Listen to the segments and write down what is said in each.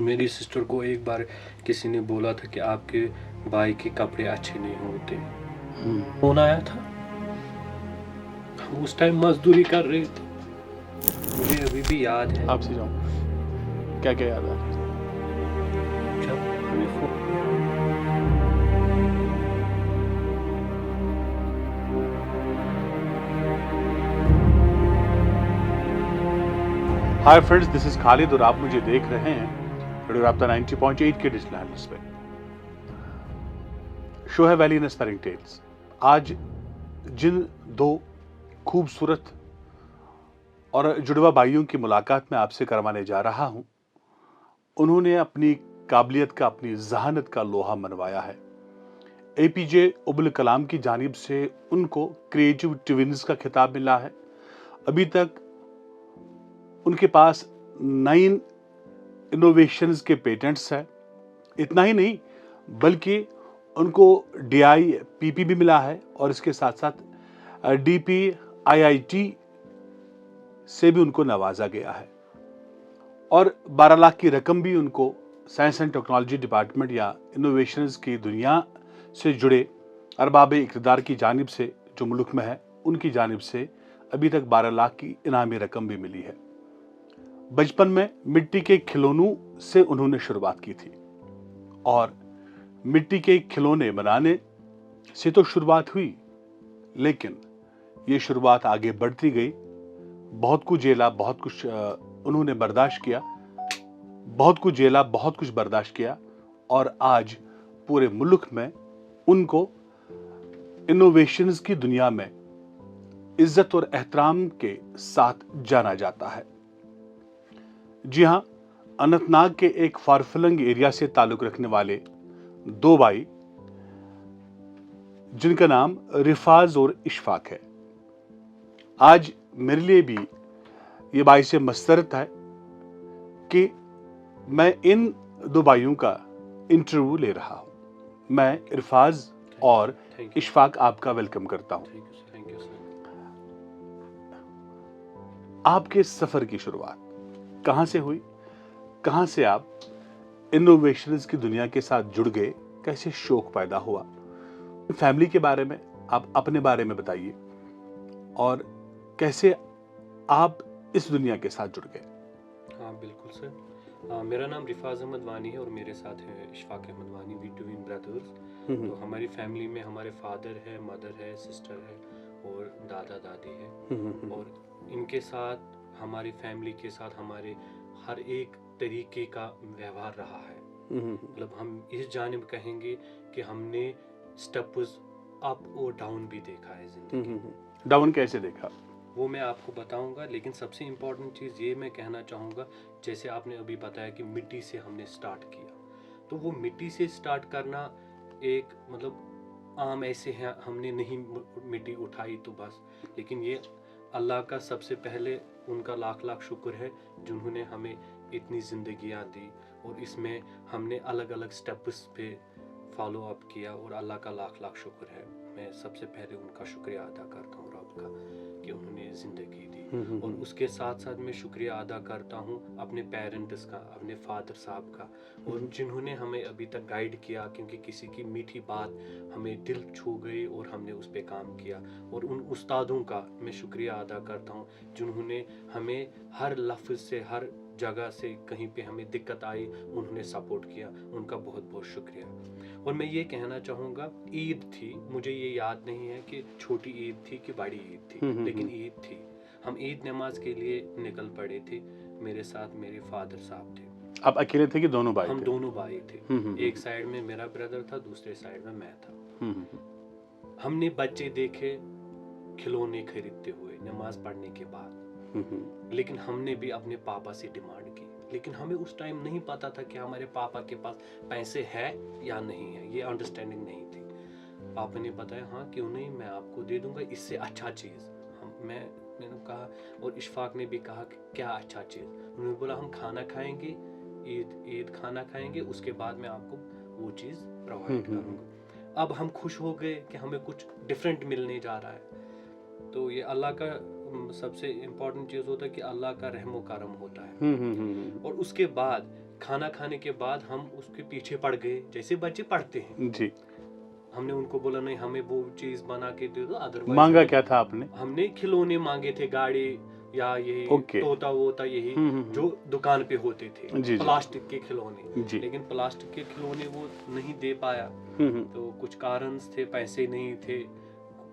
मेरी सिस्टर को एक बार किसी ने बोला था कि आपके भाई के कपड़े अच्छे नहीं होते। फोन आया था, हम उस टाइम मजदूरी कर रहे थे, मुझे अभी भी याद है। आपसे जाऊँ, क्या क्या याद है? जब हमें phone hi friends, this is Khalid और आप मुझे देख रहे हैं रेडियो राब्ता 90.8 के डिजिटल हैंडल्स पे। शो है वैली इंस्पायरिंग टेल्स। आज जिन दो खूबसूरत और जुड़वा भाइयों की मुलाकात मैं आपसे करवाने जा रहा हूं, उन्होंने अपनी काबिलियत का, अपनी जहानत का लोहा मनवाया है। एपीजे अब्दुल कलाम की जानिब से उनको क्रिएटिव ट्विन्स का खिताब मिला है। अभी तक उनके पास 9 इनोवेशंस के पेटेंट्स हैं। इतना ही नहीं, बल्कि उनको DIPP भी मिला है और इसके साथ साथ DPIIT से भी उनको नवाजा गया है और 12 लाख की रकम भी उनको साइंस एंड टेक्नोलॉजी डिपार्टमेंट या इनोवेशंस की दुनिया से जुड़े अरबाब इक़्तिदार की जानिब से, जो मुल्क में है, उनकी जानिब से अभी तक 12 लाख की इनामी रकम भी मिली है। बचपन में मिट्टी के खिलौनों से उन्होंने शुरुआत की थी और मिट्टी के खिलौने बनाने से तो शुरुआत हुई, लेकिन ये शुरुआत आगे बढ़ती गई। बहुत कुछ झेला, बहुत कुछ उन्होंने बर्दाश्त किया, बहुत कुछ झेला, बहुत कुछ बर्दाश्त किया और आज पूरे मुल्क में उनको इनोवेशंस की दुनिया में इज्जत और एहतराम के साथ जाना जाता है। जी हां, अनंतनाग के एक फारफलंग एरिया से ताल्लुक रखने वाले दो भाई, जिनका नाम रिफाज और इशफाक है। आज मेरे लिए भी ये भाई से मसरत है कि मैं इन दो भाइयों का इंटरव्यू ले रहा हूं। मैं रिफाज और इशफाक आपका वेलकम करता हूं। Thank you sir. आपके सफर की शुरुआत कहां से हुई? कहां से आप इनोवेशंस की दुनिया के साथ जुड़ गए? कैसे शौक पैदा हुआ? फैमिली के बारे में, आप अपने बारे में बताइए और कैसे आप इस दुनिया के साथ जुड़ गए? हाँ बिल्कुल सर। मेरा नाम रिफाज अहमद वानी है और मेरे साथ है इशफाक अहमद वानी, वी ट्विन ब्रदर्स। तो हमारी फैमिली में हमारे फादर है, मदर है, सिस्टर है और दादा दादी है। और इनके साथ, हमारी फैमिली के साथ हमारे हर एक तरीके का व्यवहार रहा है। मतलब हम इस जानिब कहेंगे कि हमने स्टेप्स अप और डाउन भी देखा है जिंदगी। डाउन कैसे देखा? वो मैं आपको बताऊंगा, लेकिन सबसे इम्पोर्टेंट चीज़ ये मैं कहना चाहूँगा, जैसे आपने अभी बताया कि मिट्टी से हमने स्टार्ट किया, तो वो मिट्टी से स्टार्ट करना एक मतलब आम ऐसे हैं, हमने नहीं मिट्टी उठाई तो बस, लेकिन ये अल्लाह का सबसे पहले उनका लाख लाख शुक्र है जिन्होंने हमें इतनी ज़िंदगियाँ दी और इसमें हमने अलग अलग स्टेप्स पे फॉलो अप किया और अल्लाह का लाख लाख शुक्र है। मैं सबसे पहले उनका शुक्रिया अदा करता हूँ रब का कि उन्होंने ज़िंदगी दी। और उसके साथ साथ मैं शुक्रिया अदा करता हूँ अपने पेरेंट्स का, अपने फादर साहब का, और जिन्होंने हमें अभी तक गाइड किया, क्योंकि किसी की मीठी बात हमें दिल छू गई और हमने उस पर काम किया। और उन उस्तादों का मैं शुक्रिया अदा करता हूँ जिन्होंने हमें हर लफ्ज़ से, हर जगह से, कहीं पे हमें दिक्कत आई उन्होंने सपोर्ट किया, उनका बहुत बहुत शुक्रिया। और मैं ये कहना चाहूँगा, ईद थी, मुझे ये याद नहीं है कि छोटी ईद थी कि बड़ी ईद थी, लेकिन ईद थी। हम ईद नमाज के लिए निकल पड़े थे, मेरे साथ मेरे फादर साहब थे। आप अकेले थे कि दोनों भाई थे? हम दोनों भाई थे। एक साइड में मेरा ब्रदर था, दूसरे साइड में मैं था। हमने बच्चे देखे खिलौने खरीदते हुए नमाज पढ़ने के बाद, लेकिन हमने भी अपने पापा से डिमांड की, लेकिन हमें उस टाइम नहीं पता था कि हमारे पापा के पास पैसे है या नहीं है, ये अंडरस्टैंडिंग नहीं थी। पापा ने बताया हाँ क्यों नहीं, मैं आपको दे दूंगा इससे अच्छा चीज़। मैंने कहा, और इशफाक ने भी कहा कि क्या अच्छा चीज़? उन्होंने बोला हम खाना खाएंगे, ईद खाना खाएंगे, उसके बाद मैं आपको वो चीज़ प्रोवाइड करूँगा। अब हम खुश हो गए कि हमें कुछ डिफरेंट मिलने जा रहा है। तो ये अल्लाह का सबसे इम्पोर्टेंट चीज़ होता है कि अल्लाह का रहमो करम होता है। और उसके बाद खाना खाने के बाद हम उसके पीछे पड़ गए जैसे बच्चे पढ़ते हैं। जी। हमने उनको बोला नहीं हमें वो चीज बना के दे दो, अदरवाइज मांगा क्या था आपने? हमने खिलौने मांगे थे, गाड़ी या यही ओके। तोता वोता यही हम्म। जो दुकान पे होते थे, जी जी प्लास्टिक के खिलौने। जी। लेकिन प्लास्टिक के खिलौने वो नहीं दे पाया, हम्म। तो कुछ कारण थे, पैसे नहीं थे,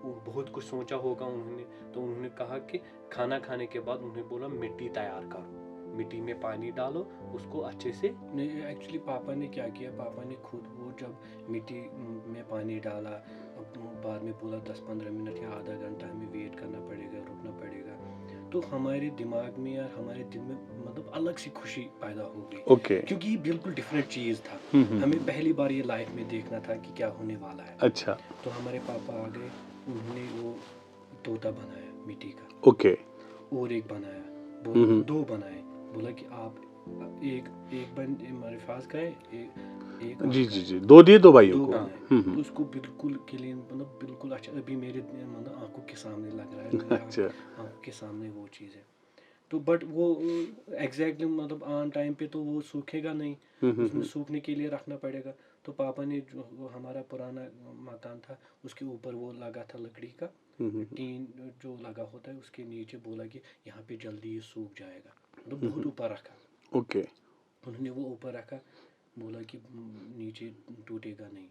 बहुत कुछ सोचा होगा उन्होंने। तो उन्होंने कहा कि खाना खाने के बाद उन्होंने बोला मिट्टी तैयार करो, मिट्टी में पानी डालो, उसको अच्छे से। नहीं, एक्चुअली पापा ने क्या किया, पापा ने खुद वो जब मिट्टी में पानी डाला, अब बाद में बोला 10-15 मिनट या आधा घंटा हमें वेट करना पड़ेगा, रुकना पड़ेगा, तो हमारे दिमाग में या हमारे दिल में मतलब अलग सी खुशी पैदा हो गई। ओके। क्योंकि ये बिल्कुल डिफरेंट चीज़ था। हमें पहली बार ये लाइफ में देखना था कि क्या होने वाला है। अच्छा। तो हमारे पापा आ गए, उन्होंने वो तोता बनाया मिट्टी का, ओके। और एक बनाया, बोला 2 बनाए, बोला कि आप एक बन हमारे पास गए, एक जी जी जी, 2 दिए 2 भाइयों 2 को। बनाए। तो उसको बिल्कुल क्लीन, मतलब बिल्कुल अच्छा, अभी मेरे मतलब आंखों के सामने लग रहा है, मेरे अच्छा। आंखों के सामने वो चीज़ है। तो बट वो एग्जैक्टली मतलब ऑन टाइम पे तो वो सूखेगा नहीं, उसमें सूखने के लिए रखना पड़ेगा। तो पापा ने जो वो हमारा पुराना मकान था उसके ऊपर वो लगा था लकड़ी का टीन जो लगा होता है, उसके नीचे बोला कि यहाँ पे जल्दी ये सूख जाएगा, मतलब बहुत ऊपर रखा। ओके। उन्होंने वो ऊपर रखा, बोला कि नीचे टूटेगा नहीं।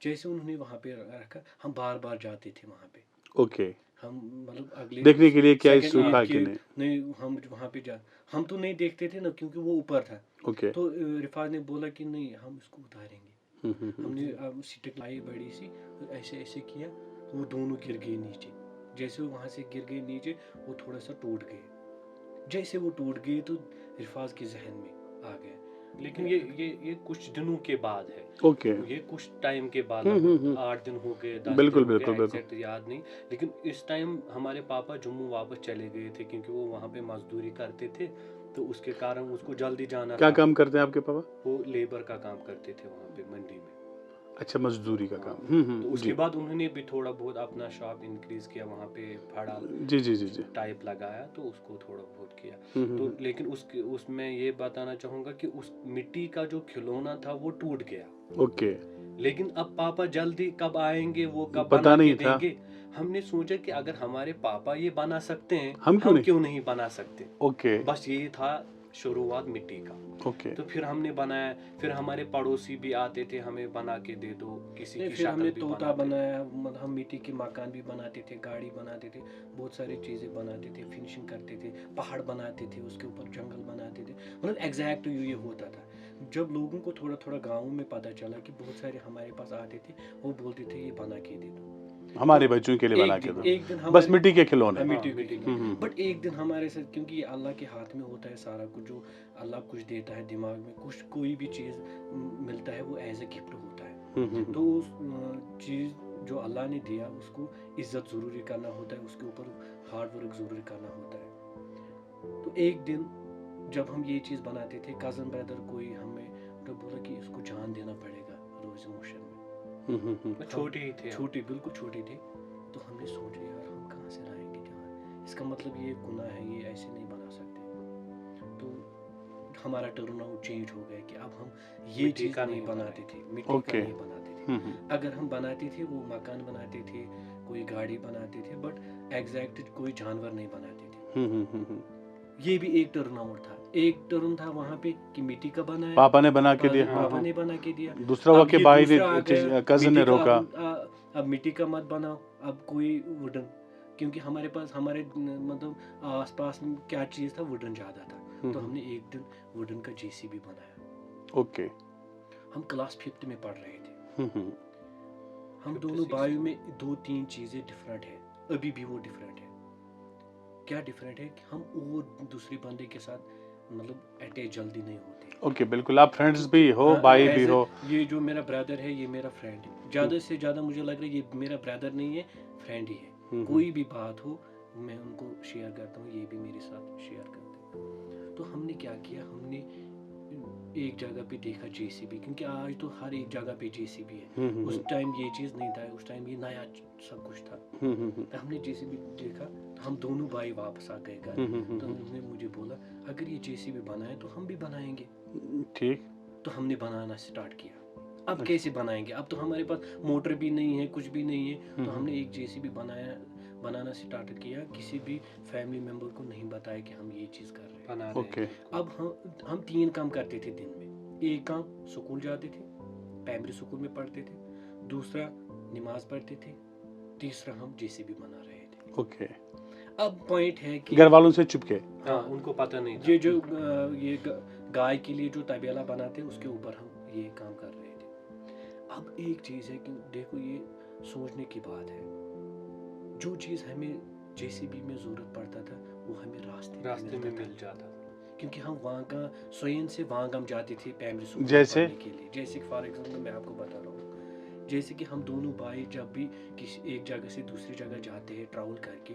जैसे उन्होंने वहाँ पे रखा, हम बार बार जाते थे वहाँ पे, ओके। हम मतलब अगले देखने के लिए क्या ये second सूखा ईद कि के नहीं। नहीं, हम वहाँ पे हम तो नहीं देखते थे ना, क्योंकि वो ऊपर था। ओके। तो रिफाज ने बोला कि नहीं हम इसको उतारेंगे। हमने स्टिक लाई बड़ी सी, तो ऐसे ऐसे किया, तो वो दोनों गिर गए नीचे। जैसे वो वहाँ से गिर गए नीचे, वो थोड़ा सा टूट गए। जैसे वो टूट गए तो रिफाज के जहन में आ गया। लेकिन ये कुछ दिनों के बाद है, ओके। ये कुछ टाइम के बाद, 8 दिन हो गए, 10 बिल्कुल, दिन हो बिल्कुल, गए, बिल्कुल। एग्जैक्ट याद नहीं। लेकिन इस टाइम हमारे पापा जम्मू वापस चले गए थे, क्योंकि वो वहाँ पे मजदूरी करते थे, तो उसके कारण उसको जल्दी जाना क्या था। काम करते हैं आपके पापा? वो लेबर का काम करते थे वहाँ पे मंडी में। अच्छा, मजदूरी का हाँ। काम। तो उसके जी बाद उन्होंने भी थोड़ा बहुत अपना शॉप इंक्रीज किया, वहाँ पे फड़ा जी जी जी जी। टाइप लगाया, तो उसको थोड़ा बहुत किया। हम्म, तो लेकिन उसमें ये बताना चाहूँगा कि उस मिट्टी का जो खिलौना था वो टूट गया। ओके। लेकिन अब पापा जल्दी कब आएंगे, वो कब पता बना के नहीं था। देंगे। हमने सोचा कि अगर हमारे पापा ये बना सकते हैं, हम क्यों नहीं बना सकते। ओके। बस यही था शुरुआत मिट्टी का। ओके। तो फिर हमने बनाया, फिर हमारे पड़ोसी भी आते थे, हमें बना के दे दो, किसी नहीं, की फिर हमने शक्ल भी तोता बनाते। बनाया, मतलब हम मिट्टी के मकान भी बनाते थे, गाड़ी बनाते थे, बहुत सारी चीज़ें बनाते थे, फिनिशिंग करते थे, पहाड़ बनाते थे, उसके ऊपर जंगल बनाते थे, मतलब एग्जैक्ट ये होता था। जब लोगों को थोड़ा थोड़ा गाँव में पता चला कि बहुत सारे हमारे पास आते थे, वो बोलते थे ये बना के दे दो, हमारे बच्चों के लिए बना के दो। एक दिन बस हमारे मिट्टी के खिलौने। हाँ, मिट्टी हाँ, मिट्टी के। हम्म। बट एक दिन हमारे साथ, क्योंकि ये अल्लाह के हाथ में होता है सारा कुछ, जो अल्लाह कुछ देता है दिमाग में, कुछ कोई भी चीज़ मिलता है वो एज ए गिफ्ट होता है। तो उस चीज़ जो अल्लाह ने दिया उसको इज्जत ज़रूरी करना होता है, उसके ऊपर हार्ड वर्क ज़रूरी करना होता है। तो एक दिन जब हम ये चीज़ बनाते थे, कज़न ब्रदर कोई हमें तो बोला कि इसको जान देना पड़ेगा रोज़ मोशन में। छोटे ही थे हम। छोटे, बिल्कुल छोटे थे। तो हमने सोचा यार हम कहाँ से लाएंगे जान, इसका मतलब ये गुनाह है, ये ऐसे नहीं बना सकते। तो हमारा टर्न आउट चेंज हो गया कि अब हम ये मिट्टी चीज़ का नहीं नहीं बनाते थे, मिट्टी का ओके। नहीं बनाते थे। अगर हम बनाते थे वो मकान बनाते थे, कोई गाड़ी बनाते थे, बट एग्जैक्ट कोई जानवर नहीं बनाते थे। ये भी एक टर्न आउट था। एक टर्न था वहाँ पे कि मिट्टी का बनाया, पापा ने बना के दिया। पापा ने बना के दिया। दूसरा हुआ अब कि ये भाई दूसरा आ ने, गया, कजन ने मिट्टी का रोका। अब मिट्टी का मत बनाओ, अब कोई वुडन, क्योंकि हमारे पास हमारे मतलब आसपास में क्या चीज़ था, वुडन ज़्यादा था। तो हमने एक दिन वुडन का जेसीबी बनाया। ओके। हम क्लास 5th में पढ़ रहे थे। हम दोनों भाइयों में 2-3 चीज़ें डिफरेंट है, अभी भी वो डिफरेंट है। क्या डिफरेंट है कि हम और दूसरे बंदे के साथ मतलब अटैच जल्दी नहीं होते। ओके, बिल्कुल। आप फ्रेंड्स भी हो, हाँ, भाई भी ऐसे हो। ये जो मेरा ब्रदर है ये मेरा फ्रेंड है। ज़्यादा से ज़्यादा मुझे लग रहा है ये मेरा ब्रदर नहीं है, फ्रेंड ही है। कोई भी बात हो मैं उनको शेयर करता हूँ, ये भी मेरे साथ शेयर करते हैं। तो हमने क्या किया, हमने एक जगह पे देखा जेसीबी, क्योंकि आज तो हर एक जगह पे जेसीबी है, उस टाइम ये चीज़ नहीं था, उस टाइम ये नया सब कुछ था। तो हमने जेसीबी देखा, तो हम दोनों भाई वापस आ गए घर। तो उन्होंने मुझे बोला अगर ये जेसीबी बनाए तो हम भी बनाएंगे। ठीक। तो हमने बनाना स्टार्ट किया। अब कैसे बनाएंगे, अब तो हमारे पास मोटर भी नहीं है, कुछ भी नहीं है। तो हमने एक जेसीबी बनाना स्टार्ट किया, किसी भी फैमिली मेम्बर को नहीं बताया कि हम ये चीज़ कर रहे हैं। बना रहे ओके। हैं। अब हम 3 काम करते थे दिन में। एक काम स्कूल जाते थे, प्राइमरी स्कूल में पढ़ते थे, दूसरा नमाज पढ़ते थे, तीसरा हम जेसीबी बना रहे थे। ओके। अब पॉइंट है कि घर वालों से चुपके। हाँ, उनको पता नहीं था। ये जो गाय के लिए जो तबेला बनाते हैं उसके ऊपर हम ये काम कर रहे थे। अब एक चीज़ है कि देखो ये सोचने की बात है, जो चीज़ हमें जेसीबी में ज़रूरत पड़ता था वो हमें रास्ते में मिलता मिल था। जाता। क्योंकि हम वहाँ का सोयन से वहाँ हम जाते थे प्राइमरी स्कूल जैसे? पढ़ने के लिए। जैसे फॉर एग्जाम्पल मैं आपको बता रहा हूँ, जैसे कि हम दोनों भाई जब भी किसी एक जगह से दूसरी जगह जाते हैं ट्रैवल करके,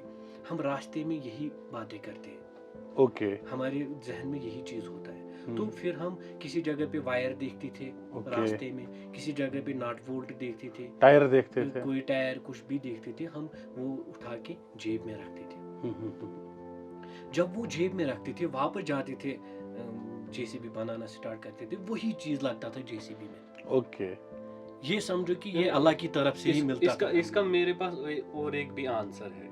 हम रास्ते में यही बातें करते हैं, ओके। हमारे जहन में यही चीज़ होता है। तो फिर हम किसी जगह पे वायर देखते थे ओके। रास्ते में, किसी जगह पे नट बोल्ट देखते थे, टायर देखते थे। कोई टायर कुछ भी देखते थे, हम वो उठा के जेब में रखते थे। जब वो जेब में रखते थे वापस जाते थे, जेसीबी बनाना स्टार्ट करते थे, वही चीज़ लगता था जेसीबी में। ओके। ये समझो कि ये अल्लाह की तरफ से ही मिलता इसका था। इसका मेरे पास और एक भी आंसर है।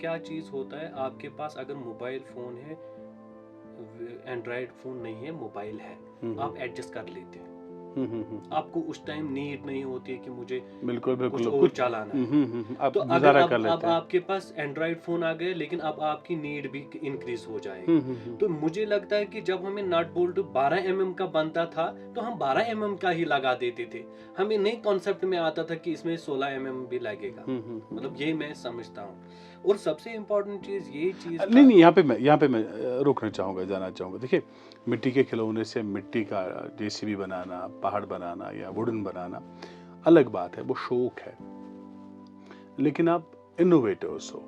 क्या चीज़ होता है, आपके पास अगर मोबाइल फोन है, एंड्रॉयड फोन नहीं है, मोबाइल है, आप एडजस्ट कर लेते हैं। आपको उस टाइम नीड नहीं होती है कि मुझे बिल्कुल कुछ बिल्कुल। और चलाना है। आप तो अगर गुजारा अब कर लेते हैं। आपके पास एंड्रॉयड फोन आ गए, लेकिन अब आपकी नीड भी इंक्रीज हो जाएगी। तो मुझे लगता है कि जब हमें नट बोल्ट 12 mm का बनता था तो हम 12 mm का ही लगा देते थे। हमें नई कॉन्सेप्ट में आता था कि इसमें 16 mm भी लगेगा। मतलब ये मैं समझता हूँ। और सबसे इम्पोर्टेंट चीज ये चीज नहीं, यहाँ पे मैं रोकना चाहूँगा, जाना चाहूँगा। देखिए, मिट्टी के खिलौने से मिट्टी का जेसीबी बनाना, पहाड़ बनाना या वुडन बनाना अलग बात है, वो शौक है। लेकिन आप इनोवेटर्स हो,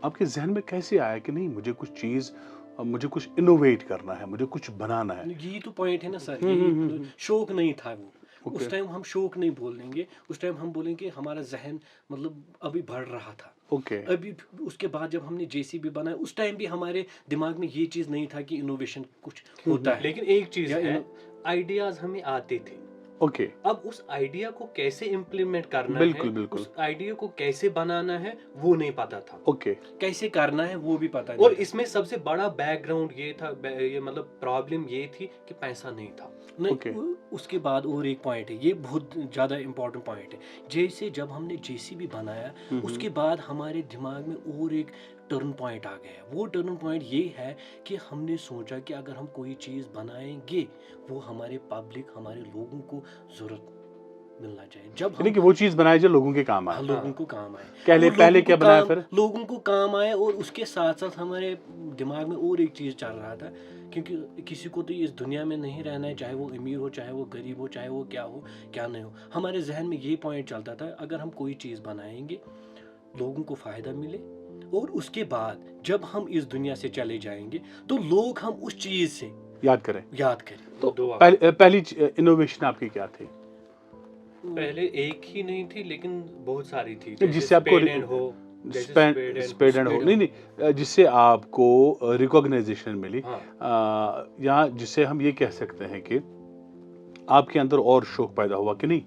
आपके जहन में कैसे आया कि नहीं मुझे कुछ इनोवेट करना है, मुझे कुछ बनाना है? यही तो पॉइंट है ना सर, यही शौक नहीं था वो। Okay. उस टाइम हम शौक नहीं बोलेंगे, उस टाइम हम बोलेंगे हमारा जहन मतलब अभी बढ़ रहा था। ओके। अभी उसके बाद जब हमने जेसीबी बनाया, उस टाइम भी हमारे दिमाग में ये चीज़ नहीं था कि इनोवेशन कुछ होता है। लेकिन एक चीज या है, आइडियाज हमें आते थे। ओके। अब उस आइडिया को कैसे इम्प्लीमेंट करना बिल्कुल, है, बिल्कुल। उस आइडिया को कैसे बनाना है, वो नहीं पता था। ओके। कैसे करना है वो भी पता नहीं और था। इसमें सबसे बड़ा बैकग्राउंड ये था, ये मतलब प्रॉब्लम ये थी कि पैसा नहीं था। नहीं, Okay. उसके बाद और एक पॉइंट है, ये बहुत ज़्यादा इम्पोर्टेंट पॉइंट है। जैसे जब हमने जेसीबी बनाया, उसके बाद हमारे दिमाग में और एक टर्न पॉइंट आ गया। वो टर्न पॉइंट ये है कि हमने सोचा कि अगर हम कोई चीज़ बनाएंगे, वो हमारे पब्लिक, हमारे लोगों को ज़रूरत मिलना चाहिए। जब यानी हम कि वो चीज़ बनाई जो लोगों के काम आए। लोगों को काम आए। पहले और लोगों क्या को बनाया काम- फिर? लोगों को काम आए, और उसके साथ साथ हमारे दिमाग में और एक चीज़ चल रहा था, क्योंकि किसी को तो इस दुनिया में नहीं रहना है, चाहे वो अमीर हो, चाहे वो गरीब हो, चाहे वो क्या नहीं हो। हमारे जहन में ये पॉइंट चलता था, अगर हम कोई चीज़ बनाएंगे, लोगों को फ़ायदा मिले, और उसके बाद जब हम इस दुनिया से चले जाएंगे तो लोग हम उस चीज़ से याद करें। तो पहली इनोवेशन आपकी क्या थी? पहले एक ही नहीं थी, लेकिन बहुत सारी थी। जिससे आपको स्पेड एंड हो, स्पेड एंड हो, नहीं, जिससे आपको रिकॉग्नाइजेशन मिली, हाँ। या जिससे हम ये कह सकते हैं कि आपके अंदर और शौक पैदा हुआ कि नहीं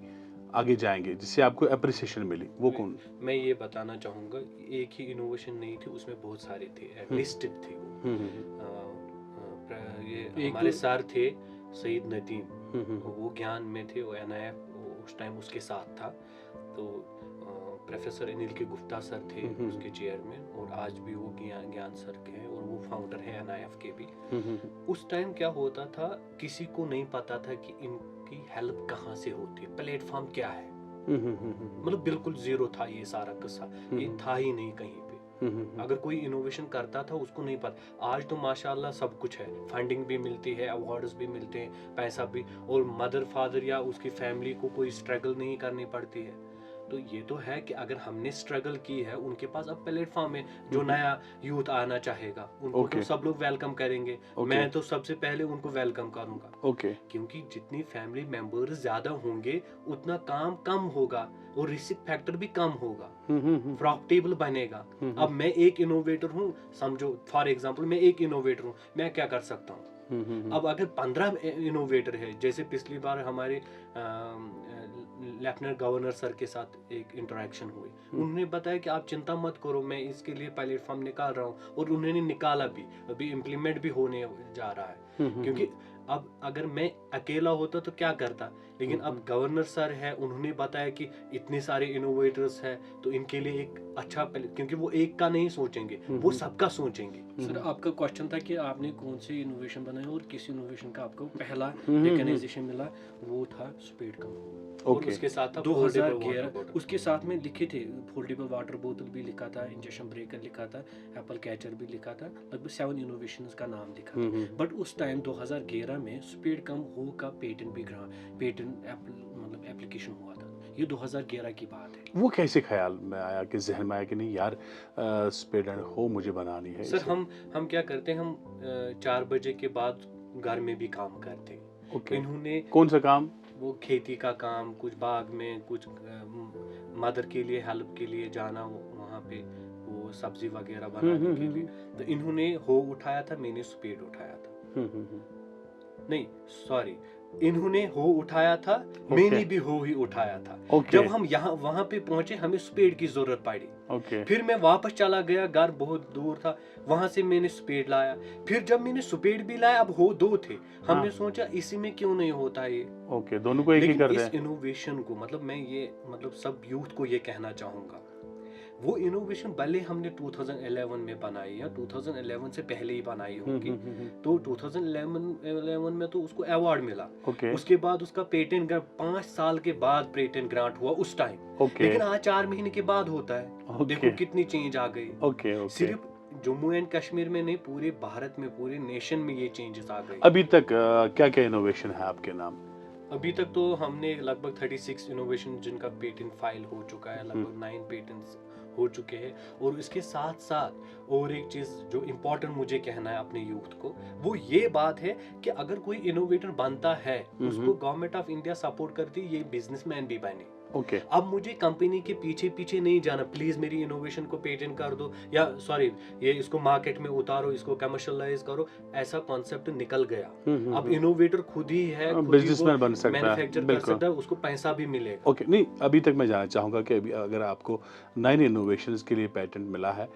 आगे जाएंगे, जिससे आपको अप्रिसिएशन मिली, वो कौन? मैं ये बताना चाहूँगा, एक ही इनोवेशन नहीं थी, उसमें बहुत सारे थे, लिस्टेड थे वो। ये हमारे सर थे सईद नदीम, वो ज्ञान में थे, वो NIF उस टाइम उसके साथ था। तो प्रोफेसर अनिल के गुप्ता सर थे उसके चेयरमैन, और आज भी वो ज्ञान सर के हैं, और वो फाउंडर है NIF के भी। उस टाइम क्या होता था, किसी को नहीं पता था कि इनकी हेल्प कहाँ से होती है, प्लेटफॉर्म क्या है। मतलब बिल्कुल जीरो था ये सारा किस्सा, ये था ही नहीं कहीं पे। अगर कोई इनोवेशन करता था उसको नहीं पता। आज तो माशाल्लाह सब कुछ है, फंडिंग भी मिलती है, अवार्ड्स भी मिलते हैं, पैसा भी, और मदर फादर या उसकी फैमिली को कोई स्ट्रगल नहीं करनी पड़ती है। تو یہ تو ہے کہ اگر ہم نے اسٹرگل کی ہے, ان کے پاس اب پلیٹ فارم ہے, جو نیا یوتھ آنا چاہے گا ان کو تو سب لوگ ویلکم کریں گے, میں تو سب سے پہلے ان کو ویلکم کروں گا, کیونکہ جتنی فیملی ممبرز زیادہ ہوں گے اتنا کام کم ہوگا اور رسک فیکٹر بھی کم ہوگا, پروفٹیبل بنے گا. اب میں ایک انوویٹر ہوں, سمجھو فار ایگزامپل میں ایک انوویٹر ہوں, میں کیا کر سکتا ہوں. اب اگر 15 انوویٹر ہے, جیسے پچھلی بار ہمارے لیفٹیننٹ گورنر سر کے ساتھ ایک انٹریکشن ہوئی, انہوں نے بتایا کہ آپ چنتا مت کرو, میں اس کے لیے پلیٹ فارم نکال رہا ہوں, اور انہوں نے نکالا بھی, ابھی امپلیمنٹ بھی ہونے جا رہا ہے. کیونکہ اب اگر میں اکیلا ہوتا تو کیا کرتا, لیکن اب گورنر سر ہے, انہوں نے بتایا کہ اتنے سارے انوویٹرز ہیں تو ان کے لیے ایک اچھا, کیونکہ وہ ایک کا نہیں سوچیں گے, وہ سب کا سوچیں گے. سر آپ کا کوشچن تھا کہ آپ نے کون سے انوویشن بنائے اور کس انوویشن کا آپ کو پہلا ریکگنائزیشن ملا, وہ تھا سپیڈ کم. اور اس کے ساتھ 2011 اس کے ساتھ میں لکھے تھے, فولڈیبل واٹر بوتل بھی لکھا تھا, انجیکشن بریکر لکھا تھا, ایپل کیچر بھی لکھا تھا, لگ بھگ 7 انوویشنز کا نام لکھا تھا. بٹ اس ٹائم 2011 میں سپیڈ کم ہو کا پیٹنٹ بھی پیٹنٹ مطلب اپلیکیشن ہوا تھا. یہ 2011 کی بات ہے. وہ کیسے خیال میں آیا کہ ذہن میں آیا کہ نہیں یار سپیڈ اینڈ ہو مجھے بنانی ہے. سر ہم کیا کرتے ہیں, ہم 4 بجے کے بعد گھر میں بھی کام کرتے ہیں. انہوں نے کون سا کام؟ وہ کھیتی کا کام, کچھ باغ میں, کچھ مدر کے لیے ہیلپ کے لیے جانا وہاں پہ, وہ سبزی وغیرہ بنانے کے لیے. تو انہوں نے ہو اٹھایا تھا, میں نے سپیڈ اٹھایا تھا. نہیں سوری, انہوں نے ہو اٹھایا تھا, میں نے بھی ہو ہی اٹھایا تھا. جب ہم یہاں وہاں پہ پہنچے ہمیں سپیڈ کی ضرورت پڑی. پھر میں واپس چلا گیا, گھر بہت دور تھا, وہاں سے میں نے سپیڈ لایا. پھر جب میں نے سپیڈ بھی لایا, اب ہو 2 تھے, ہم نے سوچا اسی میں کیوں نہیں ہوتا یہ. دونوں کو ایک ہی کر دیں. اس انوویشن کو مطلب میں یہ مطلب سب یوتھ کو یہ کہنا چاہوں گا, وہ انوویشن بھلے ہم نے 2011 میں بنائی یا 2011 سے پہلے ہی بنائی ہوگی, تو 2011 میں تو اس کو ایوارڈ ملا. اس کے بعد اس کا پیٹنٹ 5 سال کے بعد پیٹنٹ گرانٹ ہوا اس ٹائم, لیکن آج 4 مہینے کے بعد ہوتا ہے. دیکھو کتنی چینج آ گئی. صرف جموں اینڈ کشمیر میں نہیں, پورے بھارت میں, پورے نیشن میں یہ چینجز آ گئی. ابھی تک کیا کیا انوویشن ہے آپ کے نام؟ ابھی تک تو ہم نے لگ بھگ 36 انوویشن جن کا پیٹنٹ فائل ہو چکا ہے, لگ بھگ 9 پیٹنٹس ہو چکے ہیں. اور اس کے ساتھ ساتھ اور ایک چیز جو امپورٹنٹ مجھے کہنا ہے اپنے یوتھ کو, وہ یہ بات ہے کہ اگر کوئی انوویٹر بنتا ہے, اس کو گورنمنٹ آف انڈیا سپورٹ کرتی, یہ بزنس مین بھی بنے. اب مجھے کمپنی کے پیچھے نہیں جانا, پلیز میری انوویشن کو پیٹنٹ کر دو, یا سوری یہ اس کو مارکیٹ میں اتارو, اس کو کمرشلائز کرو, ایسا کانسیپٹ نکل گیا. اب انوویٹر خود ہی ہے, بزنس مین بن سکتا ہے, مینوفیکچر کر سکتا ہے, اس کو پیسہ بھی ملے گا. نہیں, ابھی تک میں جاننا چاہوں گا کہ اگر آپ کو 9 انوویشنز کے لیے پیٹنٹ ملا ہے,